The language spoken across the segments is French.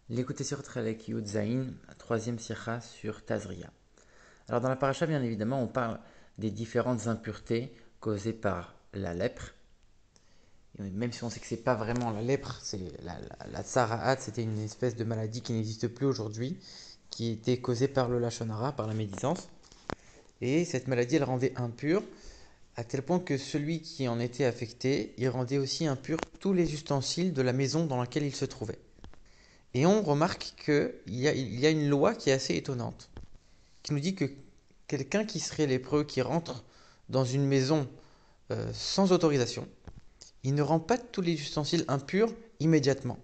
L'écouter sur Trelek Yud Zain, troisième sikha sur Tazria. Alors dans la paracha, bien évidemment, on parle des différentes impuretés causées par la lèpre. Et même si on sait que c'est pas vraiment la lèpre, c'est la tsaraat, c'était une espèce de maladie qui n'existe plus aujourd'hui, qui était causée par le lachon hara, par la médisance. Et cette maladie, elle rendait impur, à tel point que celui qui en était affecté, il rendait aussi impur tous les ustensiles de la maison dans laquelle il se trouvait. Et on remarque qu'il y a une loi qui est assez étonnante, qui nous dit que quelqu'un qui serait lépreux, qui rentre dans une maison sans autorisation, il ne rend pas tous les ustensiles impurs immédiatement.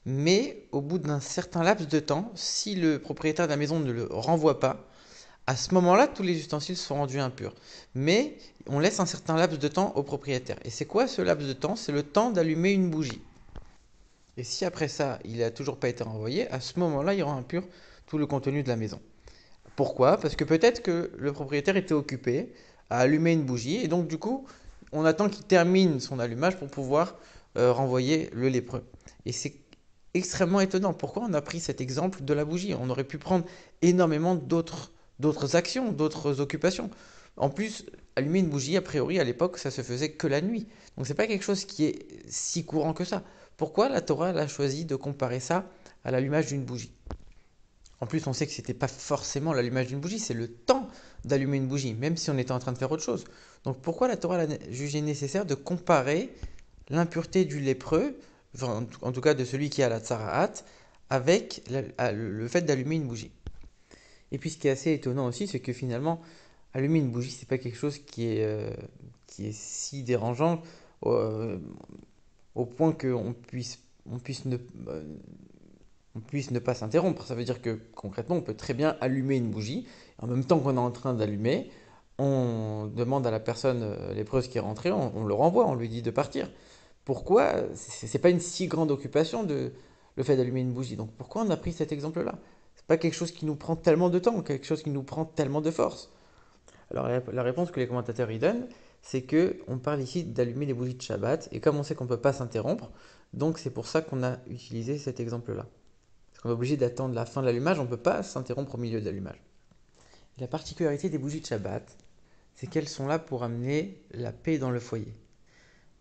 Mais au bout d'un certain laps de temps, si le propriétaire de la maison ne le renvoie pas, à ce moment-là, tous les ustensiles sont rendus impurs. Mais on laisse un certain laps de temps au propriétaire. Et c'est quoi ce laps de temps? C'est le temps d'allumer une bougie. Et si après ça, il n'a toujours pas été renvoyé, à ce moment-là, il rend impur tout le contenu de la maison. Pourquoi? Parce que peut-être que le propriétaire était occupé à allumer une bougie, et donc du coup, on attend qu'il termine son allumage pour pouvoir renvoyer le lépreux. Et c'est extrêmement étonnant. Pourquoi on a pris cet exemple de la bougie? On aurait pu prendre énormément d'autres actions, d'autres occupations. En plus, allumer une bougie, a priori, à l'époque, ça se faisait que la nuit. Donc c'est pas quelque chose qui est si courant que ça. Pourquoi la Torah elle a choisi de comparer ça à l'allumage d'une bougie? En plus, on sait que c'était pas forcément l'allumage d'une bougie, c'est le temps d'allumer une bougie, même si on était en train de faire autre chose. Donc pourquoi la Torah a jugé nécessaire de comparer l'impureté du lépreux, enfin, en tout cas de celui qui a la tsaraat, avec le fait d'allumer une bougie? Et puis ce qui est assez étonnant aussi, c'est que finalement, allumer une bougie, c'est pas quelque chose qui est si dérangeant euh, au point euh, on puisse ne pas s'interrompre. Ça veut dire que concrètement, on peut très bien allumer une bougie. En même temps qu'on est en train d'allumer, on demande à la personne lépreuse qui est rentrée, on le renvoie, on lui dit de partir. Pourquoi? C'est pas une si grande occupation le fait d'allumer une bougie. Donc pourquoi on a pris cet exemple-là? C'est pas quelque chose qui nous prend tellement de temps, quelque chose qui nous prend tellement de force. Alors la réponse que les commentateurs y donnent, c'est que on parle ici d'allumer les bougies de Shabbat, et comme on sait qu'on ne peut pas s'interrompre, donc c'est pour ça qu'on a utilisé cet exemple-là. Parce qu'on est obligé d'attendre la fin de l'allumage, on ne peut pas s'interrompre au milieu de l'allumage. La particularité des bougies de Shabbat, c'est qu'elles sont là pour amener la paix dans le foyer.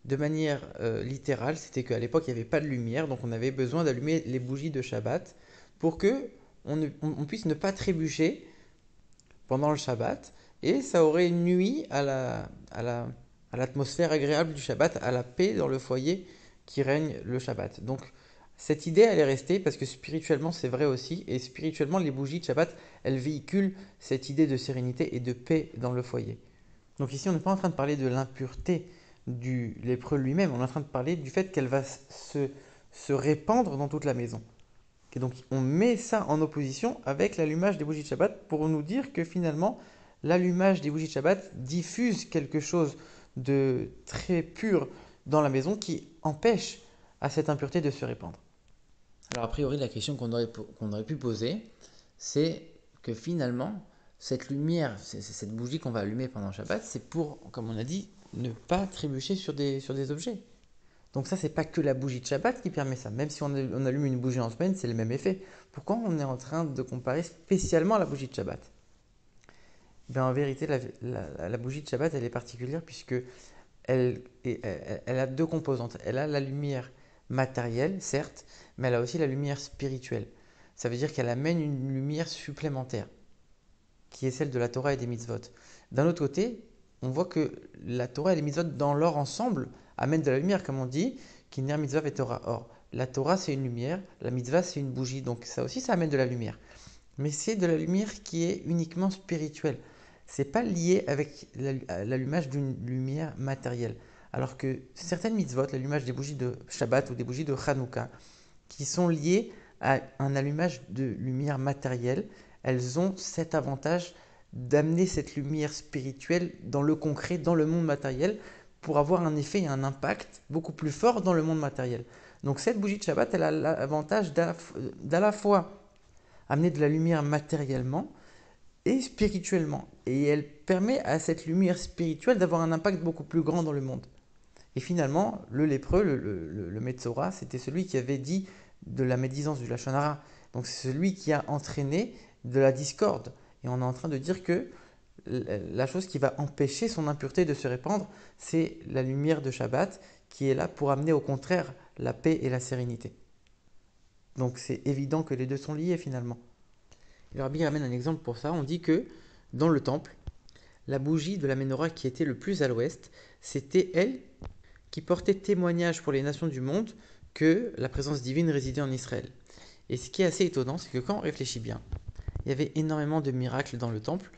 De manière littérale, c'était qu'à l'époque, il n'y avait pas de lumière, donc on avait besoin d'allumer les bougies de Shabbat pour que on puisse ne pas trébucher pendant le Shabbat, et ça aurait nuit à l'atmosphère agréable du Shabbat, à la paix dans le foyer qui règne le Shabbat. Donc cette idée, elle est restée parce que spirituellement, c'est vrai aussi, et spirituellement, les bougies de Shabbat, elles véhiculent cette idée de sérénité et de paix dans le foyer. Donc ici, on n'est pas en train de parler de l'impureté du lépreux lui-même, on est en train de parler du fait qu'elle va se répandre dans toute la maison. Et donc on met ça en opposition avec l'allumage des bougies de Shabbat pour nous dire que finalement l'allumage des bougies de Shabbat diffuse quelque chose de très pur dans la maison qui empêche à cette impureté de se répandre. Alors a priori la question qu'on aurait pu poser, c'est que finalement cette lumière, cette bougie qu'on va allumer pendant Shabbat, c'est pour, comme on a dit, ne pas trébucher sur des objets. Donc ça, c'est pas que la bougie de Shabbat qui permet ça. Même si on allume une bougie en semaine, c'est le même effet. Pourquoi on est en train de comparer spécialement à la bougie de Shabbat? Ben, en vérité, la bougie de Shabbat, elle est particulière puisque elle a deux composantes. Elle a la lumière matérielle, certes, mais elle a aussi la lumière spirituelle. Ça veut dire qu'elle amène une lumière supplémentaire, qui est celle de la Torah et des mitzvot. D'un autre côté, on voit que la Torah et les mitzvot dans leur ensemble amènent de la lumière, comme on dit, Kinner mitzvah et Torah. Or, la Torah c'est une lumière, la mitzvah c'est une bougie, donc ça aussi ça amène de la lumière. Mais c'est de la lumière qui est uniquement spirituelle. C'est pas lié avec l'allumage d'une lumière matérielle. Alors que certaines mitzvot, l'allumage des bougies de Shabbat ou des bougies de Hanouka, qui sont liées à un allumage de lumière matérielle, elles ont cet avantage d'amener cette lumière spirituelle dans le concret, dans le monde matériel, pour avoir un effet et un impact beaucoup plus fort dans le monde matériel. Donc cette bougie de Shabbat, elle a l'avantage d'à la fois amener de la lumière matériellement et spirituellement. Et elle permet à cette lumière spirituelle d'avoir un impact beaucoup plus grand dans le monde. Et finalement, le lépreux, le Metzora, c'était celui qui avait dit de la médisance, du lachon hara. Donc c'est celui qui a entraîné de la discorde. Et on est en train de dire que la chose qui va empêcher son impureté de se répandre, c'est la lumière de Shabbat qui est là pour amener au contraire la paix et la sérénité. Donc c'est évident que les deux sont liés finalement. Le Rabbi ramène un exemple pour ça. On dit que dans le temple, la bougie de la menorah qui était le plus à l'ouest, c'était elle qui portait témoignage pour les nations du monde que la présence divine résidait en Israël. Et ce qui est assez étonnant, c'est que quand on réfléchit bien, il y avait énormément de miracles dans le temple.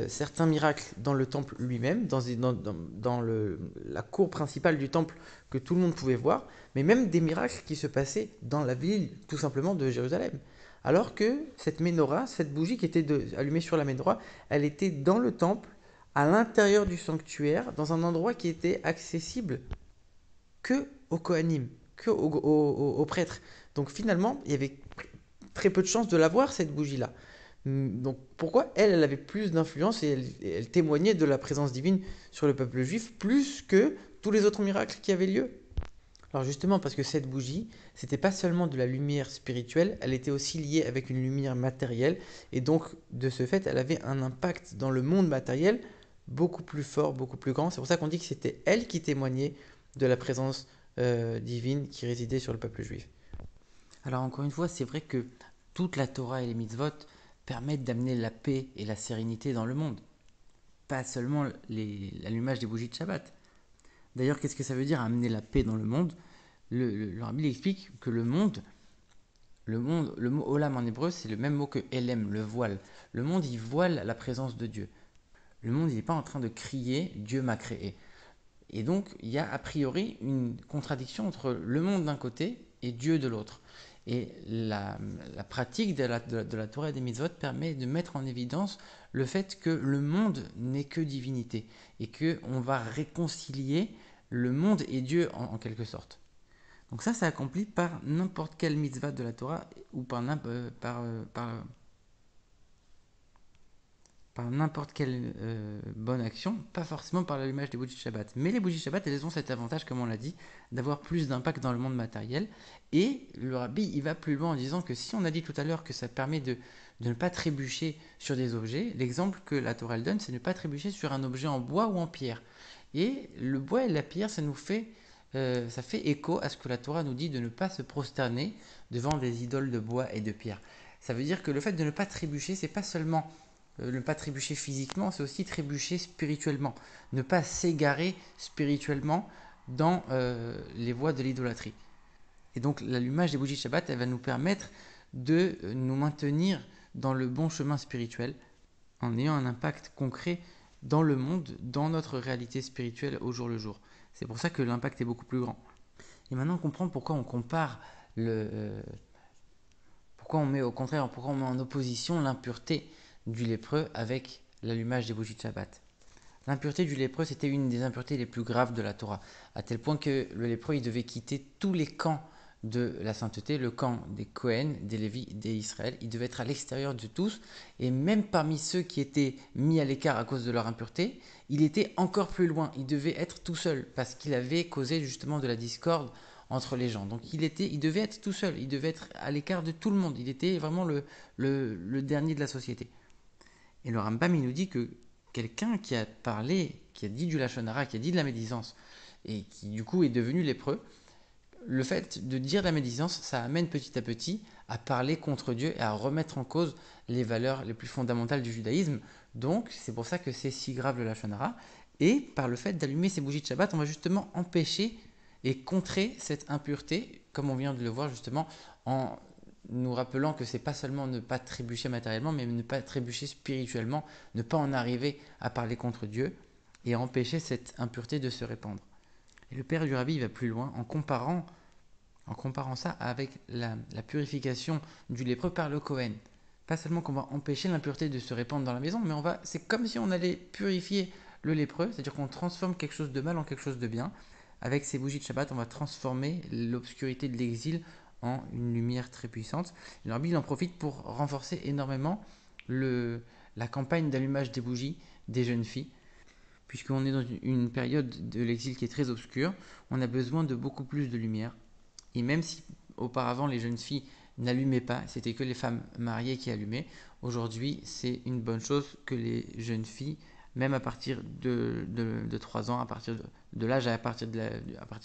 Certains miracles dans le temple lui-même, dans la cour principale du temple que tout le monde pouvait voir, mais même des miracles qui se passaient dans la ville tout simplement de Jérusalem. Alors que cette menorah, cette bougie qui était allumée sur la menorah, elle était dans le temple, à l'intérieur du sanctuaire, dans un endroit qui était accessible que aux Kohanim, aux prêtres. Donc finalement, il y avait très peu de chances de la voir, cette bougie-là. Donc pourquoi elle avait plus d'influence et elle témoignait de la présence divine sur le peuple juif plus que tous les autres miracles qui avaient lieu. Alors justement parce que cette bougie, c'était pas seulement de la lumière spirituelle, elle était aussi liée avec une lumière matérielle et donc de ce fait, elle avait un impact dans le monde matériel beaucoup plus fort, beaucoup plus grand. C'est pour ça qu'on dit que c'était elle qui témoignait de la présence divine qui résidait sur le peuple juif. Alors encore une fois, c'est vrai que toute la Torah et les mitzvot permettent d'amener la paix et la sérénité dans le monde. Pas seulement l'allumage des bougies de Shabbat. D'ailleurs, qu'est-ce que ça veut dire amener la paix dans le monde? Le Rabbi explique que le mot olam en hébreu, c'est le même mot que elem, le voile. Le monde, il voile la présence de Dieu. Le monde, il n'est pas en train de crier Dieu m'a créé. Et donc, il y a a priori une contradiction entre le monde d'un côté et Dieu de l'autre. Et la pratique de la Torah et des mitzvot permet de mettre en évidence le fait que le monde n'est que divinité et qu'on va réconcilier le monde et Dieu en quelque sorte. Donc ça accompli par n'importe quelle mitzvah de la Torah ou par n'importe quelle bonne action, pas forcément par l'allumage des bougies de Shabbat. Mais les bougies de Shabbat, elles ont cet avantage, comme on l'a dit, d'avoir plus d'impact dans le monde matériel. Et le Rabbi, il va plus loin en disant que si on a dit tout à l'heure que ça permet de ne pas trébucher sur des objets, l'exemple que la Torah donne, c'est ne pas trébucher sur un objet en bois ou en pierre. Et le bois et la pierre, ça fait écho à ce que la Torah nous dit de ne pas se prosterner devant des idoles de bois et de pierre. Ça veut dire que le fait de ne pas trébucher, c'est pas seulement ne pas trébucher physiquement, c'est aussi trébucher spirituellement. Ne pas s'égarer spirituellement dans les voies de l'idolâtrie. Et donc l'allumage des bougies de Shabbat, elle va nous permettre de nous maintenir dans le bon chemin spirituel en ayant un impact concret dans le monde, dans notre réalité spirituelle au jour le jour. C'est pour ça que l'impact est beaucoup plus grand. Et maintenant on comprend pourquoi on compare pourquoi on met en opposition l'impureté du lépreux avec l'allumage des bougies de Shabbat. L'impureté du lépreux, c'était une des impuretés les plus graves de la Torah, à tel point que le lépreux, il devait quitter tous les camps de la sainteté, le camp des Kohen, des Lévi, des Israël. Il devait être à l'extérieur de tous, et même parmi ceux qui étaient mis à l'écart à cause de leur impureté, il était encore plus loin. Il devait être tout seul, parce qu'il avait causé justement de la discorde entre les gens. Donc il devait être tout seul, il devait être à l'écart de tout le monde. Il était vraiment le dernier de la société. Et le Rambam, il nous dit que quelqu'un qui a parlé, qui a dit du lachon hara, qui a dit de la médisance, et qui du coup est devenu lépreux, le fait de dire de la médisance, ça amène petit à petit à parler contre Dieu et à remettre en cause les valeurs les plus fondamentales du judaïsme. Donc c'est pour ça que c'est si grave le lachon hara. Et par le fait d'allumer ces bougies de Shabbat, on va justement empêcher et contrer cette impureté, comme on vient de le voir justement en nous rappelant que c'est pas seulement ne pas trébucher matériellement, mais ne pas trébucher spirituellement, ne pas en arriver à parler contre Dieu et à empêcher cette impureté de se répandre. Et le père du rabbi va plus loin en comparant ça avec la purification du lépreux par le Kohen. Pas seulement qu'on va empêcher l'impureté de se répandre dans la maison, mais c'est comme si on allait purifier le lépreux, c'est-à-dire qu'on transforme quelque chose de mal en quelque chose de bien. Avec ces bougies de Shabbat, on va transformer l'obscurité de l'exil en une lumière très puissante. Et le rabbi, il en profite pour renforcer énormément la campagne d'allumage des bougies des jeunes filles, puisqu'on est dans une période de l'exil qui est très obscure, on a besoin de beaucoup plus de lumière. Et même si Auparavant, les jeunes filles n'allumaient pas, c'était que les femmes mariées qui allumaient. Aujourd'hui, c'est une bonne chose que les jeunes filles, même à partir de 3 ans, à partir de l'âge à partir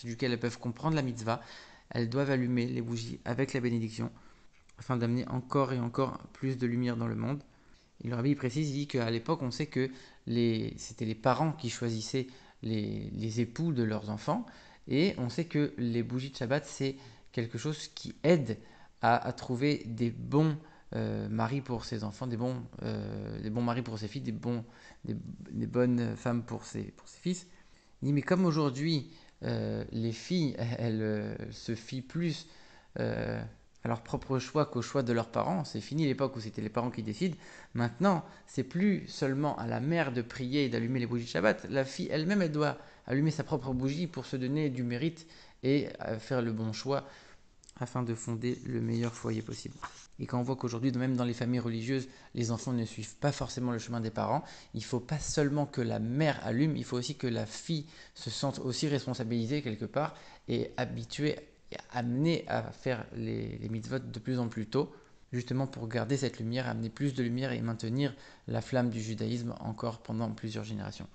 duquel elles peuvent comprendre la mitzvah, elles doivent allumer les bougies avec la bénédiction afin d'amener encore et encore plus de lumière dans le monde. Et le rabbi précise, il dit qu'à l'époque, on sait que c'était les parents qui choisissaient les époux de leurs enfants. Et on sait que les bougies de Shabbat, c'est quelque chose qui aide à trouver des bons maris pour ses enfants, des bons maris pour ses filles, des bonnes femmes pour ses fils. Il dit, mais comme aujourd'hui, les filles, elles se fient plus à leur propre choix qu'au choix de leurs parents. C'est fini l'époque où c'était les parents qui décident. Maintenant, c'est plus seulement à la mère de prier et d'allumer les bougies de Shabbat. La fille elle-même, elle doit allumer sa propre bougie pour se donner du mérite et faire le bon choix afin de fonder le meilleur foyer possible. Et quand on voit qu'aujourd'hui, même dans les familles religieuses, les enfants ne suivent pas forcément le chemin des parents, il ne faut pas seulement que la mère allume, il faut aussi que la fille se sente aussi responsabilisée quelque part et habituée et amenée à faire les mitzvot de plus en plus tôt, justement pour garder cette lumière, amener plus de lumière et maintenir la flamme du judaïsme encore pendant plusieurs générations.